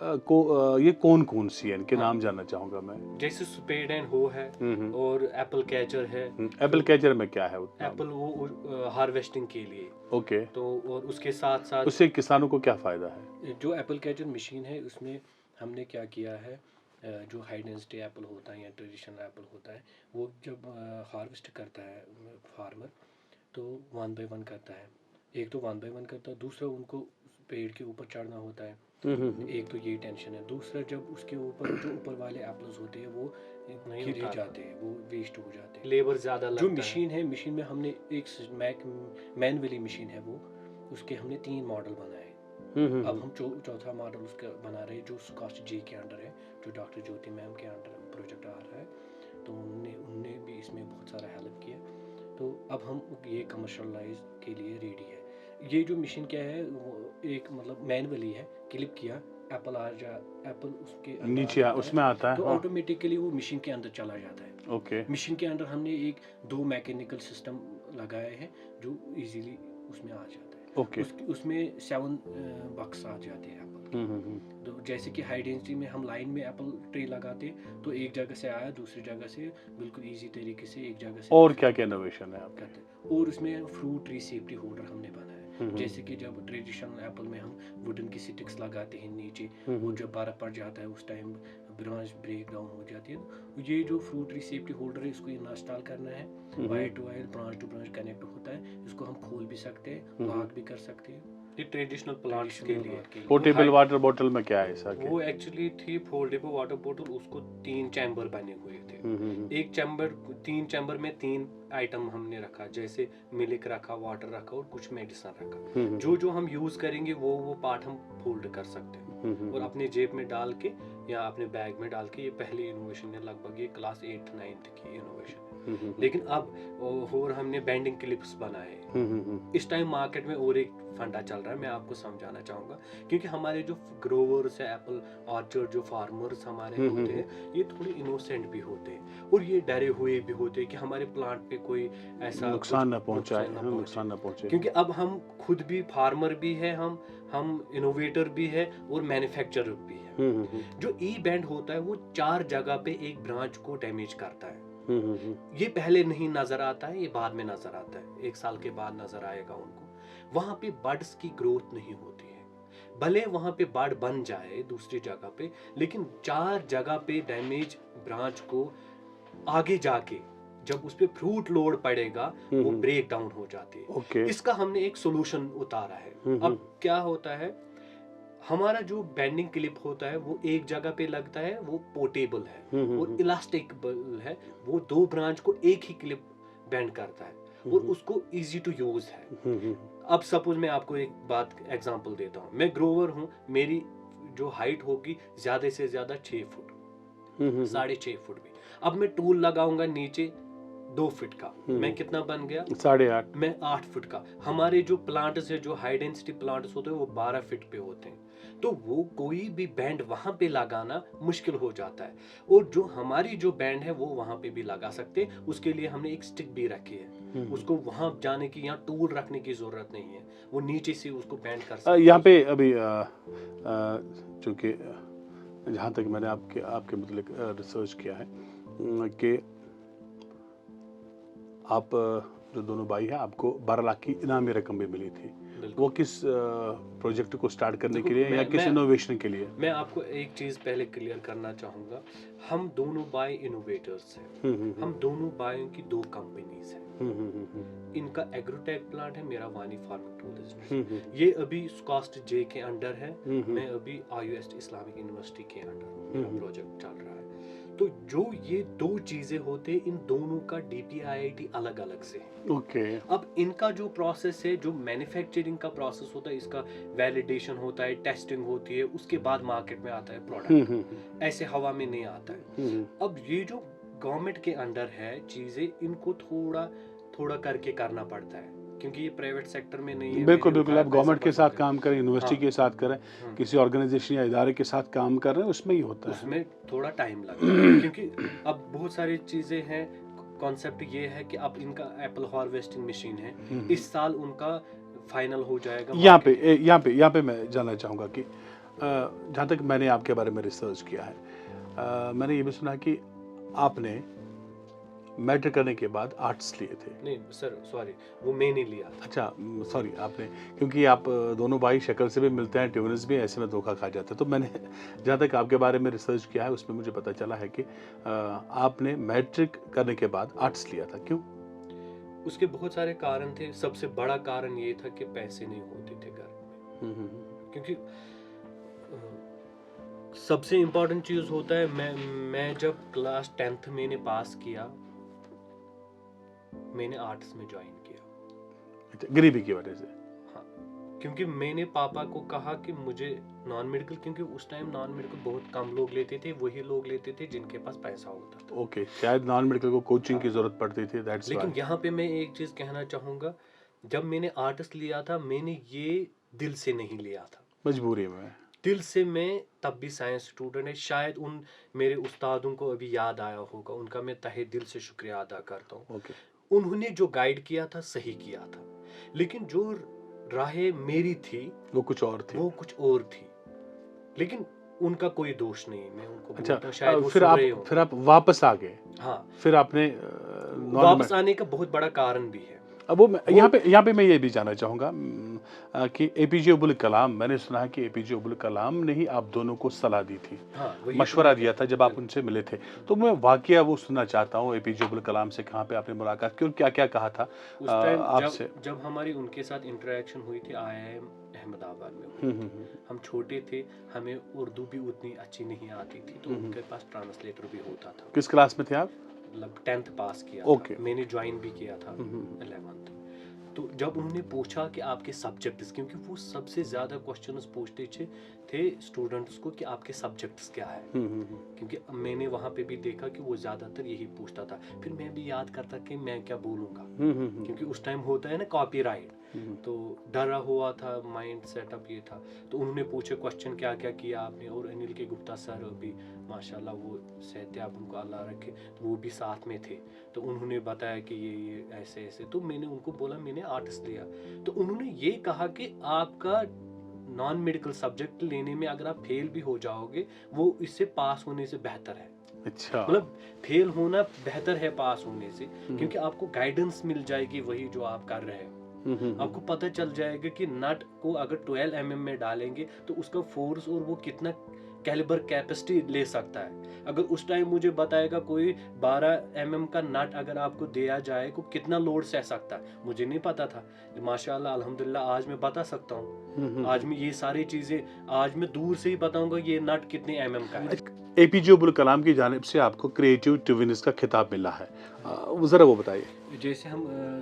یہ کون سی ہیں, ان کے نام جاننا چاہوں گا میں. جیسے سپیڈ اینڈ ہو ہے, اور ایپل کیچر ہے. ایپل کیچر میں کیا ہے؟ ایپل وہ ہارویسٹنگ کے لیے. تو اور اس کے ساتھ اس سے کسانوں کو کیا فائدہ ہے؟ جو ایپل کیچر مشین ہے, اس میں ہم نے کیا کیا ہے, جو ہائی ڈینسٹی ایپل ہوتا ہے یا ٹریڈیشنل ایپل ہوتا ہے, وہ جب ہارویسٹ کرتا ہے فارمر, تو 1 بائی 1 کرتا ہے. ایک تو 1 بائی 1 کرتا ہے, دوسرا ان کو پیڑ کے اوپر چڑھنا ہوتا ہے. ایک تو یہی ٹینشن ہے. دوسرا جب اس کے اوپر جو اوپر والے ایپلز ہوتے ہیں وہ گر جاتے ہیں, وہ ویسٹ ہو جاتے ہیں, لیبر زیادہ لگتا ہے. جو مشین ہے, مشین میں ہم نے ایک مین والی مشین ہے, وہ اس کے ہم نے 3 ماڈل بنائے. اب ہم 4تھا ماڈل اس کا بنا رہے ہیں, جو سکاسٹ جی کے انڈر ہے, جو ڈاکٹر جیوتی میم کے انڈر پروجیکٹ آ رہا ہے. تو انہوں نے بھی اس میں بہت سارا ہیلپ کیا. تو اب ہم یہ کمرشلائز کے لیے ریڈی ہے. یہ جو مشین کیا ہے, وہ ایک مطلب مینولی ہے, کلپ کیا, ایپل ایپل اس کے نیچے اس میں آتا ہے, تو آٹومیٹکلی وہ مشین کے اندر چلا جاتا ہے. مشین کے اندر ہم نے 2 میکینیکل سسٹم لگائے ہیں, جو ایزیلی اس میں آ جاتا ہے. اس میں 7 باکس آ جاتے ہیں ایپل. تو جیسے کہ ہائی ڈینسٹی میں ہم لائن میں ایپل ٹری لگاتے, تو ایک جگہ سے آیا, دوسری جگہ سے بالکل ایزی طریقے سے ایک جگہ سے. اور کیا کیا انوویشن ہے آپ کا؟ اور اس میں فروٹ ٹری سیفٹی ہولڈر ہم نے بنایا. جیسے کہ جب ٹریڈیشنل ایپل میں ہم ووڈن کی سٹکس لگاتے ہیں نیچے, اور جب برف پڑ جاتا ہے اس ٹائم برانچ بریک ڈاؤن ہو جاتی ہے, یہ جو فروٹ ٹری سیفٹی ہولڈر ہے, اس کو انسٹال کرنا ہے. Wire to wire, branch to branch connect ہوتا ہے. اس کو ہم کھول بھی سکتے ہیں, لاک بھی کر سکتے ہیں. ये ट्रेडिशनल प्लांट्स के लिए पोर्टेबल वाटर बॉटल में क्या है ऐसा कि वो एक्चुअली थी फोल्डेबल वाटर बोतल, उसको 3 चैम्बर बने हुए थे। एक चैम्बर, 3 चैम्बर में 3 आइटम हमने रखा, जैसे मिल्क रखा, वाटर रखा और कुछ मेडिसिन रखा। जो जो हम यूज करेंगे वो पार्ट हम फोल्ड कर सकते हैं और अपने जेब में डाल के या अपने बैग में डाल के। ये पहली इनोवेशन है, लगभग ये क्लास 8th 9th की इनोवेशन है। लेकिन अब और हमने बेंडिंग क्लिप्स बनाए। इस टाइम मार्केट में और एक फंडा चल रहा है, मैं आपको समझाना चाहूँगा, क्योंकि हमारे जो ग्रोवर्स है, एप्पल ऑर्चर्ड जो फार्मर्स हमारे होते हैं, ये थोड़े इनोसेंट भी होते हैं और ये डरे हुए भी होते हैं कि हमारे प्लांट पे कोई ऐसा नुकसान न पहुंचे। क्योंकि अब हम खुद भी फार्मर भी है, हम इनोवेटर भी है और मैन्युफैक्चरर भी है। जो ई बैंड होता है वो 4 जगह पे एक ब्रांच को डैमेज करता है। ये पहले नहीं नजर आता है, ये बाद में नजर आता है, 1 साल के बाद नजर आएगा उनको। वहां पे बड्स की ग्रोथ नहीं होती है, भले वहां पे बड बन जाए दूसरी जगह पे, लेकिन 4 जगह पे डैमेज ब्रांच को आगे जाके जब उस पे फ्रूट लोड पड़ेगा वो ब्रेक डाउन हो जाती है। Okay. इसका हमने एक सोल्यूशन उतारा है। अब क्या होता है, हमारा जो बेंडिंग क्लिप होता है वो एक जगह पे लगता है, वो पोर्टेबल है और इलास्टिकेबल है। वो 2 ब्रांच को एक ही क्लिप बेंड करता है और उसको इजी टू यूज है। अब सपोज मैं आपको एक बात एग्जांपल देता हूँ, मैं ग्रोवर हूँ, मेरी जो हाइट होगी ज्यादा से ज्यादा 6 फुट, 6.5 फुट भी। अब मैं टूल लगाऊंगा नीचे 2 फीट का, मैं कितना बन गया, 8.5, मैं 8 फुट का। हमारे जो प्लांट्स है, जो हाई डेंसिटी प्लांट्स होते हैं, वो 12 फीट पे होते हैं, तो वो कोई भी बैंड वहां पे लगाना मुश्किल हो जाता है। और जो हमारी जो बैंड है वो वहां पे भी लगा सकते हैं। उसके लिए हमने एक स्टिक भी रखी है, उसको वहां जाने की, यहाँ टूल रखने की जरूरत नहीं है, वो नीचे से उसको बैंड कर सकते हैं। यहाँ पे अभी चूंकि जहाँ तक मैंने आपके मतलब रिसर्च किया है कि आप जो दोनों भाई हैं, आपको 12 लाख की इनामी रकम भी मिली थी। वो किस प्रोजेक्ट को स्टार्ट करने के लिए या किस इनोवेशन के लिए? मैं आपको एक चीज पहले क्लियर करना चाहूंगा, हम दोनों भाई इनोवेटर्स हैं। हम दोनों भाइयों की 2 कंपनीज हैं। इनका एग्रोटेक प्लांट है, मेरा वानी फार्मिंग टूल्स। ये अभी स्कॉस्ट जे के अंडर है, मैं अभी IUST इस्लामिक यूनिवर्सिटी के अंडर मेरा प्रोजेक्ट चल रहा है। तो जो ये 2 चीजें होते हैं, इन दोनों का DPIIT अलग अलग से है। ओके। अब इनका जो प्रोसेस है, जो मैन्युफैक्चरिंग का प्रोसेस होता है, इसका वैलिडेशन होता है, टेस्टिंग होती है, उसके बाद मार्केट में आता है प्रोडक्ट, ऐसे हवा में नहीं आता है। अब ये जो गवर्नमेंट के अंडर है चीजें, इनको थोड़ा करके करना पड़ता है, क्योंकि ये प्राइवेट सेक्टर में नहीं है। बिल्कुल आप गवर्नमेंट के साथ काम करें, यूनिवर्सिटी के साथ करें, किसी ऑर्गेनाइजेशन या इदारे के साथ काम कर रहे हैं, उसमें ही होता है, उसमें थोड़ा टाइम लगता है। क्योंकि अब बहुत सारी चीजें हैं। कॉन्सेप्ट ये है कि अब इनका एप्पल हार्वेस्टिंग मशीन है, इस साल उनका फाइनल हो जाएगा। यहाँ पे मैं जानना चाहूँगा कि जहाँ तक मैंने आपके बारे में रिसर्च किया है, मैंने ये भी सुना कि आपने मैट्रिक करने के बाद आर्ट्स लिए थे। नहीं सर, सॉरी, वो मैं नहीं लिया था। अच्छा, सॉरी, आपने, क्योंकि आप दोनों भाई शक्ल से भी मिलते हैं, ट्यूनिस भी, ऐसे में धोखा खा जाता है। तो मैंने जहाँ तक आपके बारे में रिसर्च किया है, उसमें मुझे पता चला है कि आपने मैट्रिक करने के बाद आर्ट्स लिया था। क्यों? उसके बहुत सारे कारण थे। सबसे बड़ा कारण ये था कि पैसे नहीं होते थे घर में। क्योंकि सबसे इम्पोर्टेंट चीज होता है, मैं जब क्लास 10th मैंने पास किया, मैंने आर्ट्स में ज्वाइन किया। अच्छा, गरीबी की वजह से? हाँ, क्योंकि मैंने पापा को कहा कि मुझे नॉन मेडिकल, क्योंकि उस टाइम नॉन मेडिकल बहुत कम लोग लेते थे, वही लोग लेते थे जिनके पास पैसा होता था। ओके, शायद नॉन मेडिकल को कोचिंग की जरूरत पड़ती थी, दैट्स लेकिन यहाँ पे मैं एक चीज कहना चाहूंगा, जब मैंने आर्ट्स लिया था, मैंने ये दिल से नहीं लिया था, मजबूरी में। दिल से। मैं तब भी साइंस स्टूडेंट है, शायद उन मेरे उस्तादों को अभी याद आया होगा, उनका मैं तहे दिल से शुक्रिया अदा करता हूँ। ओके। उन्होंने जो गाइड किया था सही किया था, लेकिन जो राहें मेरी थी वो कुछ और थी, लेकिन उनका कोई दोष नहीं, मैं उनको अच्छा, बोलता हूं, शायद वो फिर आप वापस आ गए। हाँ, फिर आपने वापस आने का बहुत बड़ा कारण भी है। अब वो यहाँ पे मैं ये भी जानना चाहूँगा कि एपीजे अब्दुल कलाम, मैंने सुना है कि एपीजे अब्दुल कलाम ने ही आप दोनों को सलाह दी थी, हाँ, वही मशवरा तो दिया था जब आप उनसे मिले थे। तो मैं वाकया वो सुनना चाहता हूँ, एपीजे अब्दुल कलाम से कहाँ पे आपने मुलाकात की और क्या क्या कहा था उस टाइम आपसे? जब हमारी उनके साथ इंटरेक्शन हुई थी IIM अहमदाबाद में हुई थी। हम छोटे थे, हमें उर्दू भी उतनी अच्छी नहीं आती थी, तो उनके पास ट्रांसलेटर भी होता था। किस क्लास में थे आप? मतलब 10th पास किया ओके। था, मैंने ज्वाइन भी किया था 11th। तो जब उन्होंने पूछा कि आपके सब्जेक्ट्स, क्योंकि वो सबसे ज़्यादा क्वेश्चंस पूछते थे स्टूडेंट्स को कि आपके सब्जेक्ट्स क्या है, क्योंकि मैंने वहाँ पे भी देखा कि वो ज़्यादातर यही पूछता था। फिर मैं भी याद करता कि मैं क्या बोलूँगा, क्योंकि उस टाइम होता है ना कॉपीराइट, तो डरा हुआ था, माइंड सेटअप ये था। तो उन्होंने पूछे क्वेश्चन क्या क्या किया आपने, और अनिल के गुप्ता सर भी माशाल्लाह वो सेहतियाब, उनको अल्लाह रखे, तो वो भी साथ में थे। तो उन्होंने बताया कि ये ऐसे ऐसे। तो मैंने उनको बोला मैंने आर्ट्स लिया, तो उन्होंने ये कहा कि आपका नॉन मेडिकल सब्जेक्ट लेने में अगर आप फेल भी हो जाओगे, वो इससे पास होने से बेहतर है। अच्छा। मतलब फेल होना बेहतर है पास होने से, क्योंकि आपको गाइडेंस मिल जाएगी वही जो आप कर रहे हो। आपको पता चल जाएगा कि नट को अगर 12 mm में डालेंगे तो उसका फोर्स और वो कितना कैलिबर कैपेसिटी ले सकता है। अगर उस टाइम मुझे बताएगा कोई 12 mm का नट अगर आपको दिया जाए तो कितना लोड सह सकता है, मुझे नहीं पता था। माशाल्लाह अल्हम्दुलिल्लाह आज मैं बता सकता हूँ। आज मैं ये सारी चीजें आज मैं दूर से ही बताऊंगा ये नट कितने mm का है। एपीजे अब्दुल कलाम की जानिब से आपको क्रिएटिव ट्यूबिनिस्ट का खिताब मिला है, ज़रा वो बताइए। जैसे हम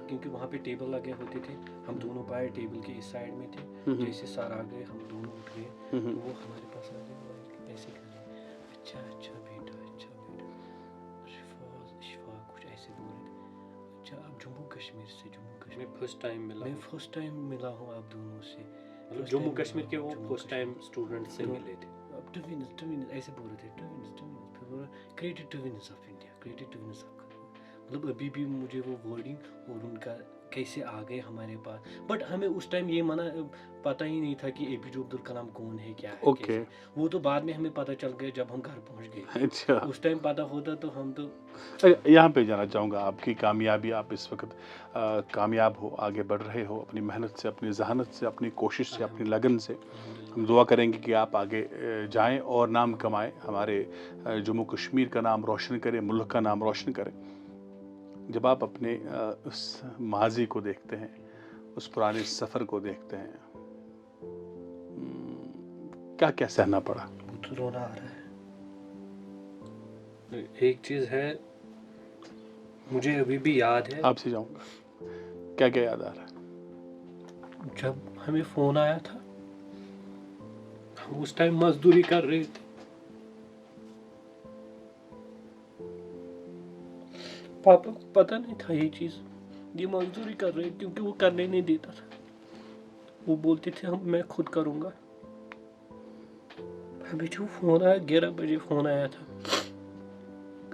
क्योंकि वहाँ पे टेबल लगे होते थे, हम दोनों भाई टेबल के इस साइड में थे। जैसे सर आ गए, हम दोनों उठ गए, तो वो हमारे पास आ गए, वो ऐसे कर रहे, अच्छा अच्छा बेटा, शिफा कुछ ऐसे बोल रहे। अच्छा आप जम्मू कश्मीर से? जम्मू कश्मीर मैं फर्स्ट टाइम मिला, मैं फर्स्ट टाइम मिला हूँ आप दोनों से। मतलब जम्मू कश्मीर के वो फर्स्ट टाइम स्टूडेंट से मिले थे। ट्विनिस ऐसे बोल रहे थे, ट्विनिस फिर बोला creative twins of India, creative twins of. मतलब अभी भी मुझे वो वर्डिंग और उनका कैसे आ गए हमारे पास, बट हमें उस टाइम ये पता ही नहीं था कि एपीजे अब्दुल कलाम कौन है, क्या है, ओके। कैसे। वो तो बाद में हमें पता चल गया जब हम घर पहुंच गए। अच्छा। उस टाइम पता होता तो हम तो यहाँ पे जाना चाहूँगा, आपकी कामयाबी, आप इस वक्त कामयाब हो, आगे बढ़ रहे हो अपनी मेहनत से, अपनी जहानत से, अपनी कोशिश से, अपनी लगन से। हम दुआ करेंगे कि आप आगे जाएं और नाम कमाएं, हमारे जम्मू कश्मीर का नाम रोशन करें, मुल्क का नाम रोशन करें। जब आप अपने उस माजी को देखते हैं, उस पुराने सफ़र को देखते हैं, क्या क्या सहना पड़ा? तो रोना आ रहा है। एक चीज़ है मुझे अभी भी याद है, आपसे जाऊंगा, क्या क्या याद आ रहा है? जब हमें फ़ोन आया था, हम उस टाइम मजदूरी कर रहे थे। पापा को पता नहीं था ये चीज़, ये मजदूरी कर रहे, क्योंकि वो करने नहीं देता था। वो बोलते थे मैं खुद करूँगा। अभी जो फ़ोन आया, 11 बजे फ़ोन आया था,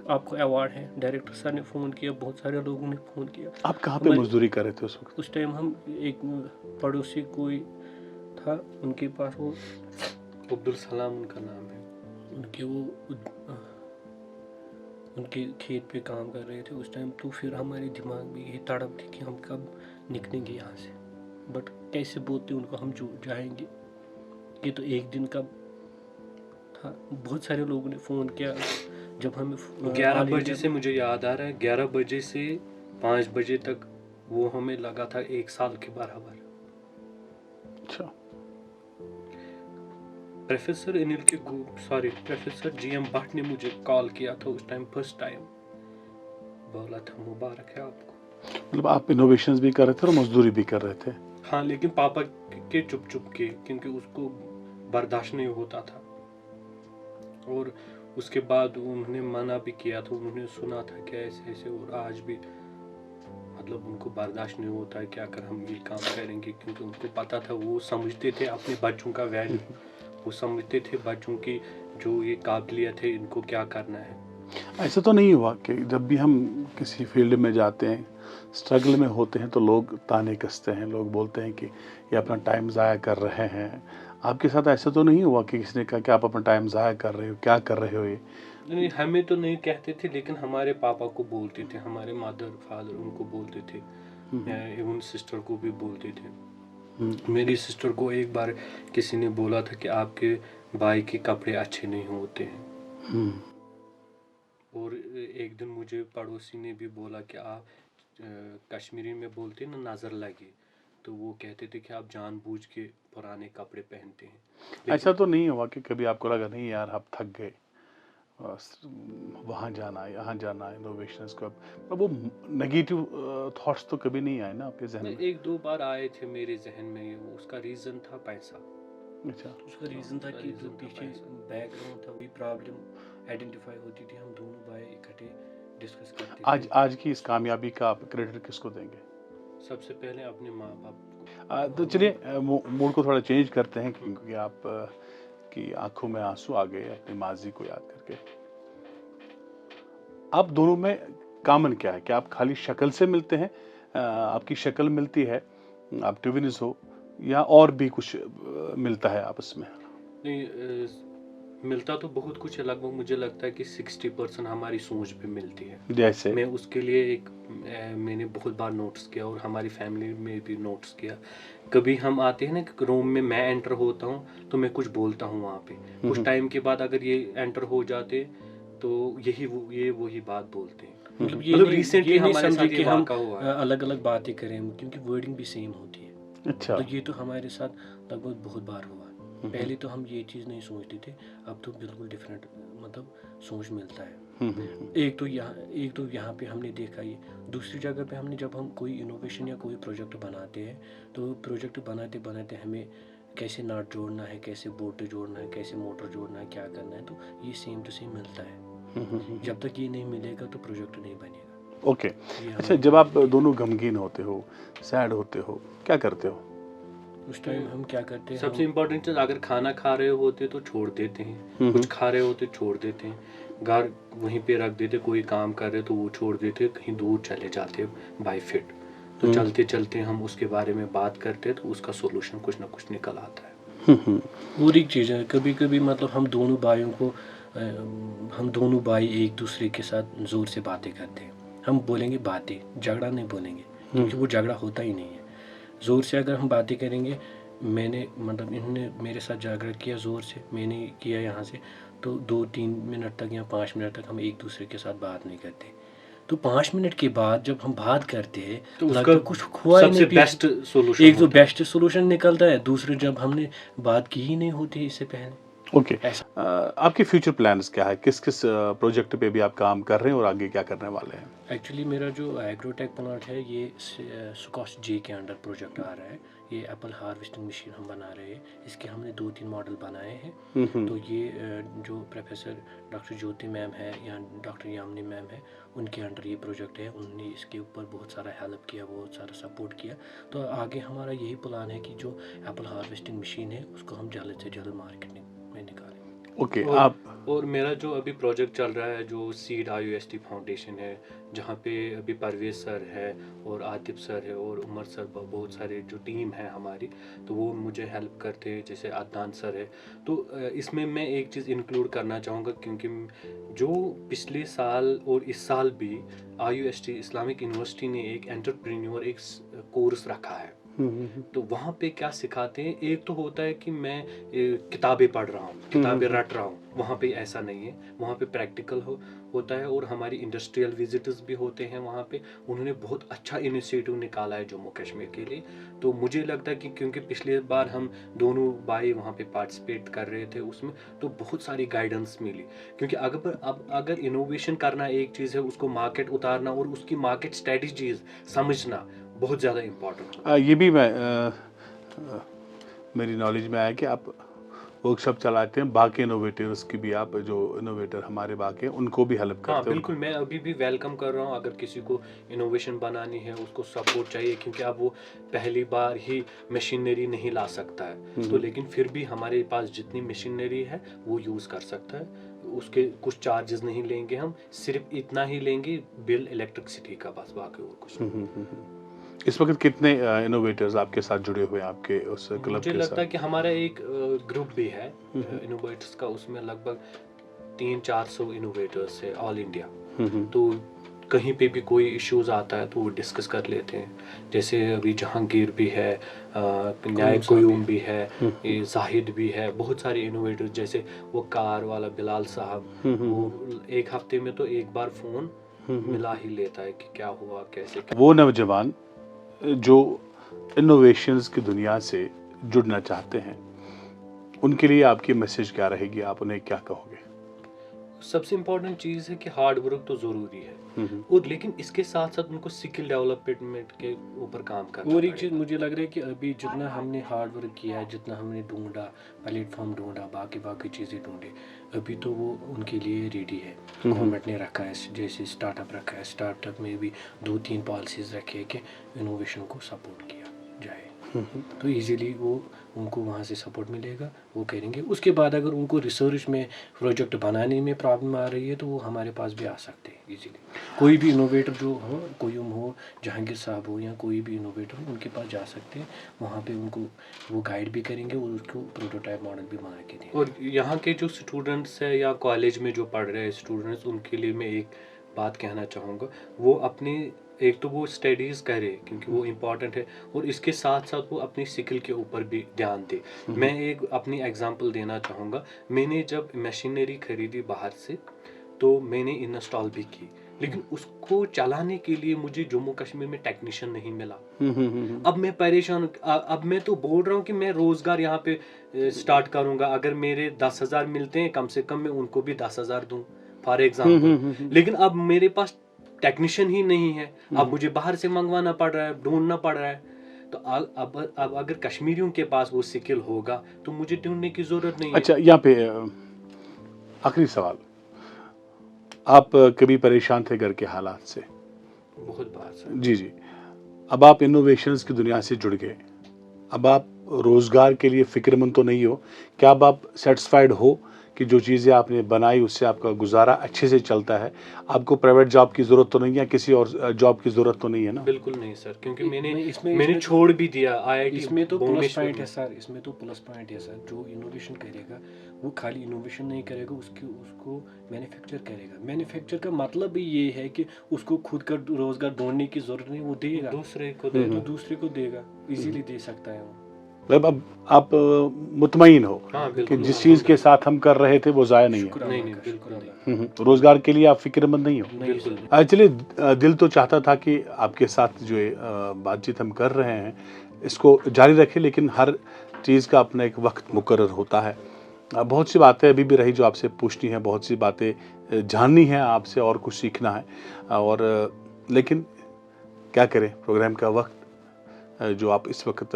आपको अवार्ड है। डायरेक्टर सर ने फ़ोन किया, बहुत सारे लोगों ने फ़ोन किया। आप कहाँ पे मजदूरी कर रहे थे उस वक्त? उस टाइम हम एक पड़ोसी कोई था, उनके पास वो अब्दुल सलाम उनका नाम है, उनके वो उनके खेत पे काम कर रहे थे उस टाइम। तो फिर हमारे दिमाग में ये तड़प थी कि हम कब निकलेंगे यहाँ से, बट कैसे बोलते उनको हम जो जाएंगे, ये तो एक दिन का था। बहुत सारे लोगों ने फ़ोन किया जब हमें 11 बजे से, मुझे याद आ रहा है 11 बजे से 5 बजे तक वो हमें लगा था 1 साल के बराबर। अच्छा। प्रोफेसर GM भट्ट ने मुझे कॉल किया था उस टाइम, फर्स्ट टाइम, बोला था मुबारक है आपको। मतलब आप इनोवेशंस भी कर रहे थे और मजदूरी भी कर रहे थे? हाँ, लेकिन पापा के चुप चुप के, क्योंकि उसको बर्दाश्त नहीं होता था। और उसके बाद उन्होंने मना भी किया था, उन्होंने सुना था कि ऐसे ऐसे, और आज भी मतलब उनको बर्दाश्त नहीं होता है कि अगर हम ये काम करेंगे, क्योंकि उनको पता था, वो समझते थे अपने बच्चों का वैल्यू, वो समझते थे बच्चों की जो ये काबिलियत है, इनको क्या करना है। ऐसा तो नहीं हुआ कि जब भी हम किसी फील्ड में जाते हैं, स्ट्रगल में होते हैं, तो लोग ताने कसते हैं, लोग बोलते हैं कि ये अपना टाइम ज़ाया कर रहे हैं? आपके साथ ऐसा तो नहीं हुआ कि किसी ने कहा कि आप अपना टाइम ज़ाया कर रहे हो, क्या कर रहे हो ये? नहीं, हमें तो नहीं कहते थे, लेकिन हमारे पापा को बोलते थे, हमारे मदर फादर उनको बोलते थे, इवन सिस्टर को भी बोलते थे। मेरी सिस्टर को एक बार किसी ने बोला था कि आपके भाई के कपड़े अच्छे नहीं होते हैं, और एक दिन मुझे पड़ोसी ने भी बोला कि आप कश्मीरी में बोलते ना नज़र लगी, तो वो कहते थे कि आप जानबूझ के पुराने कपड़े पहनते हैं। ऐसा तो नहीं हुआ कि कभी आपको लगा नहीं यार आप थक गए, वहाँ जाना है यहाँ जाना है इनोवेशंस को, अब वो नेगेटिव थॉट्स तो कभी नहीं आए ना आपके जहन में? एक दो बार आए थे मेरे जहन में, उसका रीज़न था पैसा। अच्छा, उसका रीज़न था कि जो पीछे बैकग्राउंड था वही प्रॉब्लम आइडेंटिफाई होती थी, हम दोनों भाई इकट्ठे डिस्कस करते थे। आज की इस कामयाबी का आप क्रेडिट किसको देंगे? सबसे पहले अपने माँ बाप। तो चलिए मूड को थोड़ा चेंज करते हैं, क्योंकि आप की आंखों में आंसू आ गए अपनी माजी को याद करके। आप दोनों में कॉमन क्या है? क्या आप खाली शक्ल से मिलते हैं, आपकी शक्ल मिलती है, आप ट्विन्स हो, या और भी कुछ मिलता है आपस में? नहीं, मिलता तो बहुत कुछ है, लगभग मुझे लगता है कि 60% हमारी सोच पे मिलती है। जैसे मैं उसके लिए मैंने बहुत बार नोट्स किया, और हमारी फैमिली में भी नोट्स किया। कभी हम आते हैं ना कि रूम में मैं एंटर होता हूँ तो मैं कुछ बोलता हूँ वहाँ पे, कुछ टाइम के बाद अगर ये एंटर हो जाते तो ये वही बात बोलते हैं। मतलब रिसेंटली ये नहीं हमारे समझे साथ कि ये हम वाक़ा हुआ है। अलग अलग बातें करें, क्योंकि वर्डिंग भी सेम होती है। अच्छा, तो ये तो हमारे साथ लगभग बहुत बार हुआ। पहले तो हम ये चीज़ नहीं सोचते थे, अब तो बिल्कुल डिफरेंट मतलब सोच मिलता है। एक तो यहाँ पे हमने देखा ये, दूसरी जगह पे हमने जब हम कोई इनोवेशन या कोई प्रोजेक्ट बनाते हैं, तो प्रोजेक्ट बनाते बनाते हमें कैसे नट जोड़ना है, कैसे बोल्ट जोड़ना है, कैसे मोटर जोड़ना है, क्या करना है, तो ये सेम टू सेम मिलता है। जब तक ये नहीं मिलेगा तो प्रोजेक्ट नहीं बनेगा। ओके। अच्छा, जब आप दोनों गमगीन होते हो, सैड होते हो, क्या करते हो उस टाइम? हम क्या करते हैं, सबसे इम्पोर्टेंट चीज़, अगर खाना खा रहे होते तो छोड़ देते हैं, कुछ खा रहे होते छोड़ देते हैं, घर वहीं पे रख देते, कोई काम कर रहे तो वो छोड़ देते, कहीं दूर चले जाते बाय फिट। तो चलते चलते हम उसके बारे में बात करते तो उसका सोल्यूशन कुछ ना कुछ निकल आता है। और एक चीज़ है, कभी कभी मतलब हम दोनों भाई एक दूसरे के साथ ज़ोर से बातें करते हैं। हम बोलेंगे बातें, झगड़ा नहीं बोलेंगे, क्योंकि वो झगड़ा होता ही नहीं है। ज़ोर से अगर हम बातें करेंगे, इन्होंने मेरे साथ झगड़ा किया ज़ोर से, मैंने किया यहाँ से, तो 2-3 मिनट तक या 5 मिनट तक हम एक दूसरे के साथ बात नहीं करते। तो 5 मिनट के बाद जब हम बात करते हैं तो लगता उसका कुछ हुआ ही सबसे नहीं। बेस्ट सोल्यूशन एक तो बेस्ट सोल्यूशन निकलता है, दूसरे जब हमने बात की ही नहीं होती इससे पहले। ओके। आपके फ्यूचर प्लान्स क्या है? किस किस प्रोजेक्ट पे भी आप काम कर रहे हैं और आगे क्या करने वाले हैं? एक्चुअली मेरा जो एग्रोटेक प्लांट है, ये स्कॉच जे के अंडर प्रोजेक्ट आ रहा है। ये एप्पल हार्वेस्टिंग मशीन हम बना रहे हैं। इसके हमने 2-3 मॉडल बनाए हैं। तो ये जो प्रोफेसर डॉक्टर ज्योति मैम है या डॉक्टर यामिनी मैम है, उनके अंडर ये प्रोजेक्ट है। उन्होंने इसके ऊपर बहुत सारा हेल्प किया, बहुत सारा सपोर्ट किया। तो आगे हमारा यही प्लान है कि जो एप्पल हार्वेस्टिंग मशीन है उसको हम जल्द से जल्द मार्केट में निकालें। ओके। और मेरा जो अभी प्रोजेक्ट चल रहा है, जो सीड IUST फाउंडेशन है, जहाँ पे अभी परवेज सर है और आतिफ सर है और उमर सर, बहुत सारे जो टीम है हमारी, तो वो मुझे हेल्प करते हैं, जैसे अदनान सर है। तो इसमें मैं एक चीज़ इंक्लूड करना चाहूँगा, क्योंकि जो पिछले साल और इस साल भी IUST इस्लामिक यूनिवर्सिटी ने एक एंटरप्रेन्योर एक कोर्स रखा है। तो वहाँ पे क्या सिखाते हैं, एक तो होता है कि मैं किताबें पढ़ रहा हूँ, किताबें रट रहा हूँ, वहाँ पे ऐसा नहीं है। वहाँ पे प्रैक्टिकल होता है, और हमारी इंडस्ट्रियल विजिटर्स भी होते हैं वहाँ पे। उन्होंने बहुत अच्छा इनिशिएटिव निकाला है जम्मू कश्मीर के लिए। तो मुझे लगता है कि क्योंकि पिछले बार हम दोनों भाई वहाँ पे पार्टिसिपेट कर रहे थे उसमें, तो बहुत सारी गाइडेंस मिली। क्योंकि अगर इनोवेशन करना एक चीज़ है, उसको मार्केट उतारना और उसकी मार्केट स्ट्रेटजीज समझना बहुत ज़्यादा इम्पोर्टेंट है। ये भी मेरी नॉलेज में आया कि आप वर्कशॉप चलाते हैं, बाकी इनोवेटर्स की भी, आप जो इनोवेटर हमारे बाकी हैं उनको भी हेल्प करते हैं। हाँ बिल्कुल, मैं अभी भी वेलकम कर रहा हूँ। अगर किसी को इनोवेशन बनानी है, उसको सपोर्ट चाहिए, क्योंकि अब वो पहली बार ही मशीनरी नहीं ला सकता है, तो लेकिन फिर भी हमारे पास जितनी मशीनरी है वो यूज़ कर सकता है। उसके कुछ चार्जेस नहीं लेंगे हम, सिर्फ इतना ही लेंगे बिल इलेक्ट्रिसिटी का, बस, बाकी और कुछ नहीं। इस वक्त कितने इनोवेटर्स आपके साथ जुड़े हुए हैं आपके उस क्लब मुझे के लगता है साथ? कि हमारा एक ग्रुप भी है इनोवेटर्स का, उसमें लगभग 300-400 इनोवेटर्स है ऑल इंडिया। तो کہیں پہ بھی کوئی ایشوز آتا ہے تو وہ ڈسکس کر لیتے ہیں. جیسے ابھی جہانگیر بھی ہے, نیائے قیوم بھی ہے, یہ زاہد بھی ہے, بہت سارے انوویٹر, جیسے وہ کار والا بلال صاحب, وہ ایک ہفتے میں تو ایک بار فون ملا ہی لیتا ہے کہ کیا ہوا, کیسے. وہ نوجوان جو انوویشنز کی دنیا سے جڑنا چاہتے ہیں, ان کے لیے آپ کی میسج کیا رہے گی, آپ انہیں کیا کہو گے؟ سب سے امپورٹنٹ چیز ہے کہ ہارڈ ورک تو ضروری ہے, اور لیکن اس کے ساتھ ساتھ ان کو اسکل ڈیولپمنٹ کے اوپر کام کرنا. اور ایک چیز مجھے لگ رہا ہے کہ ابھی جتنا ہم نے ہارڈ ورک کیا ہے, جتنا ہم نے ڈھونڈا, پلیٹ فارم ڈھونڈا, باقی چیزیں ڈھونڈے, ابھی تو وہ ان کے لیے ریڈی ہے. گورنمنٹ نے رکھا ہے, جیسے اسٹارٹ اپ رکھا ہے, اسٹارٹ اپ میں بھی 2-3 پالیسیز رکھے کہ انوویشن کو سپورٹ کیا جائے, تو ایزیلی وہ ان کو وہاں سے سپورٹ ملے گا, وہ کریں گے. اس کے بعد اگر ان کو ریسرچ میں پروجیکٹ بنانے میں پرابلم آ رہی ہے تو وہ ہمارے پاس بھی آ سکتے ہیں ایزیلی. کوئی بھی انوویٹر جو ہو, قیوم ہو, جہانگیر صاحب ہو, یا کوئی بھی انوویٹر ہو, ان کے پاس جا سکتے ہیں, وہاں پہ ان کو وہ گائیڈ بھی کریں گے اور اس کو پروٹوٹائپ ماڈل بھی بنا کے دیں گے. اور یہاں کے جو اسٹوڈنٹس ہیں یا کالج میں جو پڑھ رہے ہیں اسٹوڈنٹس, ان کے لیے میں ایک بات کہنا چاہوں گا, وہ اپنے ایک تو وہ اسٹڈیز کرے کیونکہ وہ امپورٹنٹ ہے, اور اس کے ساتھ ساتھ وہ اپنی سکل کے اوپر بھی دھیان دے. میں ایک اپنی ایگزامپل دینا چاہوں گا. میں نے جب مشینری خریدی باہر سے تو میں نے انسٹال بھی کی, لیکن اس کو چلانے کے لیے مجھے جموں کشمیر میں ٹیکنیشین نہیں ملا. اب میں پریشان, اب میں تو بول رہا ہوں کہ میں روزگار یہاں پہ اسٹارٹ کروں گا. اگر میرے 10,000 ملتے ہیں, کم سے کم میں ان کو بھی 10,000 دوں فار ایگزامپل. لیکن اب میرے پاس ٹیکنیشین ہی نہیں ہے, اب مجھے باہر سے منگوانا پڑ رہا ہے, ڈھونڈنا پڑ رہا ہے. تو اب اگر کشمیریوں کے پاس وہ سکل ہوگا تو مجھے ڈھونڈنے کی ضرورت نہیں ہے. اچھا, یہاں پہ آخری سوال, آپ کبھی پریشان تھے گھر کے حالات سے؟ بہت بار سر. جی. اب آپ انوویشنز کی دنیا سے جڑ گئے, اب آپ روزگار کے لیے فکر مند تو نہیں ہو, کیا اب آپ سیٹسفائیڈ ہو کہ جو چیزیں آپ نے بنائی اس سے آپ کا گزارا اچھے سے چلتا ہے, آپ کو پرائیویٹ جاب کی ضرورت تو نہیں ہے, کسی اور جاب کی ضرورت تو نہیں ہے نا؟ بالکل نہیں سر, کیونکہ میں نے چھوڑ بھی دیا. اس میں تو پلس پوائنٹ ہے سر, اس میں تو پلس پوائنٹ ہے سر. جو انوویشن کرے گا وہ خالی انوویشن نہیں کرے گا, اس کو مینوفیکچر کرے گا. مینوفیکچر کا مطلب بھی یہ ہے کہ اس کو خود کا روزگار ڈھونڈنے کی ضرورت نہیں, وہ دے گا دوسرے کو دے گا, ایزیلی دے سکتا ہے وہ. اب آپ مطمئن ہو بالکل, کہ جس چیز کے ساتھ ہم کر رہے تھے وہ ضائع نہیں ہے؟ نہیں بالکل. روزگار کے لیے آپ فکر مند نہیں ہو؟ بالکل. چلیے, دل تو چاہتا تھا کہ آپ کے ساتھ جو بات چیت ہم کر رہے ہیں اس کو جاری رکھیں, لیکن ہر چیز کا اپنا ایک وقت مقرر ہوتا ہے. بہت سی باتیں ابھی بھی رہی جو آپ سے پوچھنی ہیں, بہت سی باتیں جاننی ہیں آپ سے, اور کچھ سیکھنا ہے, اور لیکن کیا کریں, پروگرام کا وقت جو آپ اس وقت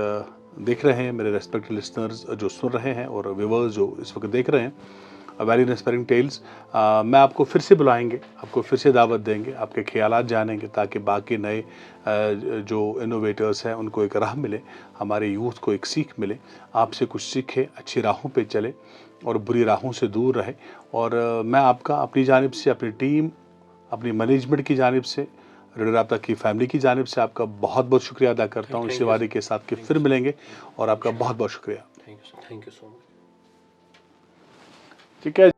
دیکھ رہے ہیں, میرے ریسپیکٹڈ لسنرز جو سن رہے ہیں اور ویورز جو اس وقت دیکھ رہے ہیں ویری انسپائرنگ ٹیلز, میں آپ کو پھر سے بلائیں گے, آپ کو پھر سے دعوت دیں گے, آپ کے خیالات جانیں گے, تاکہ باقی نئے جو انوویٹرز ہیں ان کو ایک راہ ملے, ہمارے یوتھ کو ایک سیکھ ملے, آپ سے کچھ سیکھے, اچھی راہوں پہ چلے اور بری راہوں سے دور رہے. اور میں آپ کا اپنی جانب سے, اپنی ٹیم, اپنی مینجمنٹ کی جانب سے, ریڈیو رابطہ کی فیملی کی جانب سے آپ کا بہت بہت شکریہ ادا کرتا ہوں, اسی وعدے کے ساتھ کہ پھر ملیں گے, اور آپ کا بہت بہت شکریہ. تھینک یو سو مچ. ٹھیک ہے.